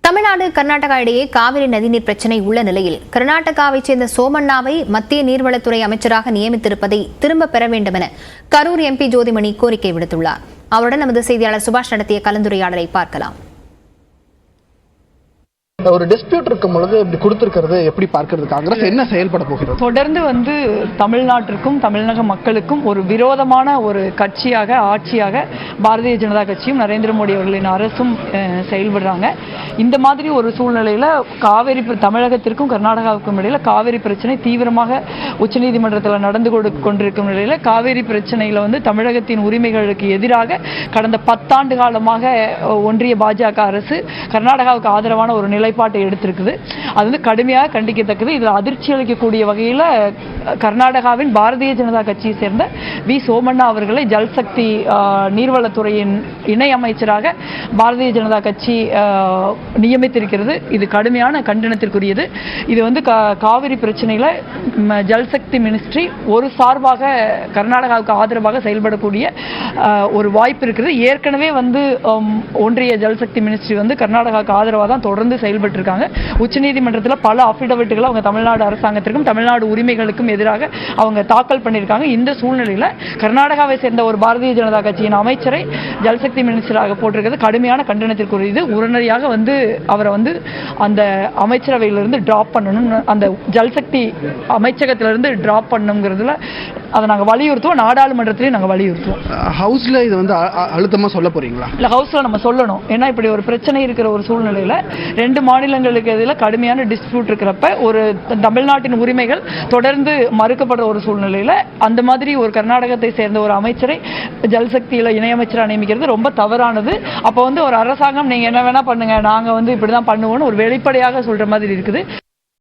தமிழ்நாடு கர்நாடகா இடையே காவிரி நதிநீர் பிரச்சினை உள்ள நிலையில் கர்நாடகாவைச் சேர்ந்த சோமண்ணாவை மத்திய நீர்வளத்துறை அமைச்சராக நியமித்திருப்பதை திரும்பப் பெற வேண்டும் என கரூர் எம்பி ஜோதிமணி கோரிக்கை விடுத்துள்ளார். அவருடன் நமது செய்தியாளர் சுபாஷ் நடத்திய கலந்துரையாடலை பார்க்கலாம். ஒரு டிஸ்பியூட் இருக்கும் பொழுது இப்படி கொடுத்திருக்கிறது எப்படி பார்க்கிறது? காங்கிரஸ் என்ன செயல்பட போகிறது? தொடர்ந்து தமிழ்நாட்டிற்கும் தமிழக மக்களுக்கும் ஒரு விரோதமான ஒரு கட்சியாக ஆட்சியாக பாரதிய ஜனதா கட்சியும் நரேந்திர மோடி அவர்களின் அரசும் செயல்படுறாங்க. இந்த மாதிரி ஒரு சூழ்நிலையில் காவிரி தமிழகத்திற்கும் கர்நாடகாவுக்கும் இடையில காவிரி பிரச்சனை தீவிரமாக உச்சநீதிமன்றத்தில் நடந்து கொண்டிருக்கும் நிலையில் காவிரி பிரச்சனையில் தமிழகத்தின் உரிமைகளுக்கு எதிராக கடந்த 10 ஆண்டு காலமாக ஒன்றிய பாஜக அரசு கர்நாடகாவுக்கு ஆதரவான ஒரு நிலைப்பாட்டை எடுத்திருக்குது. அது கடுமையாக கண்டிக்கத்தக்கது. இதில் அதிர்ச்சி அளிக்கக்கூடிய வகையில் கர்நாடகாவின் பாரதிய ஜனதா கட்சியை சேர்ந்த வி சோமண்ணா அவர்களை ஜல்சக்தி நீர்வளத்துறையின் இணை அமைச்சராக பாரதிய ஜனதா கட்சி நியமித்திருக்கிறது. இது கடுமையான கண்டனத்திற்குரியது. இது காவிரி பிரச்சனையில் ஜல்சக்தி மினிஸ்ட்ரி ஒரு சார்பாக கர்நாடகாவுக்கு ஆதரவாக செயல்படக்கூடிய ஒரு வாய்ப்பு இருக்குது. ஏற்கனவே ஒன்றிய ஜல்சக்தி மினிஸ்ட்ரி கர்நாடகாவுக்கு ஆதரவாக தான் தொடர்ந்து செயல்பட்டு இருக்காங்க. உச்சநீதிமன்றத்தில் பல அஃபிடவிட்டுகளை அவங்க தமிழ்நாடு அரசாங்கத்திற்கும் தமிழ்நாடு உரிமைகளுக்கும் எதிராக அவங்க தாக்கல் பண்ணியிருக்காங்க. இந்த சூழ்நிலையில் கர்நாடகாவை சேர்ந்த ஒரு பாரதிய ஜனதா கட்சியின் அமைச்சரை ஜல்சக்தி மினிஸ்டராக போட்டிருக்கிறது கடுமையான கண்டனத்திற்குரியது. உடனடியாக அவரை அந்த அமைச்சரவையிலிருந்து டிராப் பண்ணணும், அந்த ஜல்சக்தி அமைச்சகத்திலிருந்து டிராப் பண்ணணுங்கிறதுல அதை நாங்கள் வலியுறுத்துவோம். நாடாளுமன்றத்திலையும் நாங்கள் வலியுறுத்துவோம். ஹவுஸ்ல இது அழுத்தமா சொல்ல போறீங்களா? இல்லை, ஹவுஸ்ல நம்ம சொல்லணும். ஏன்னா இப்படி ஒரு பிரச்சனை இருக்கிற ஒரு சூழ்நிலையில் 2 மாநிலங்களுக்கு எதிராக கடுமையான டிஸ்பியூட் இருக்கிறப்ப ஒரு தமிழ்நாட்டின் உரிமைகள் தொடர்ந்து மறுக்கப்படுற ஒரு சூழ்நிலையில் அந்த மாதிரி ஒரு கர்நாடகத்தை சேர்ந்த ஒரு அமைச்சரை ஜல்சக்தியில் இணையமைச்சராக நியமிக்கிறது ரொம்ப தவறானது. அப்போ ஒரு அரசாங்கம் நீங்க என்ன வேணா பண்ணுங்க, நாங்க இப்படிதான் பண்ணுவோம்னு ஒரு வெளிப்படையாக சொல்ற மாதிரி இருக்குது.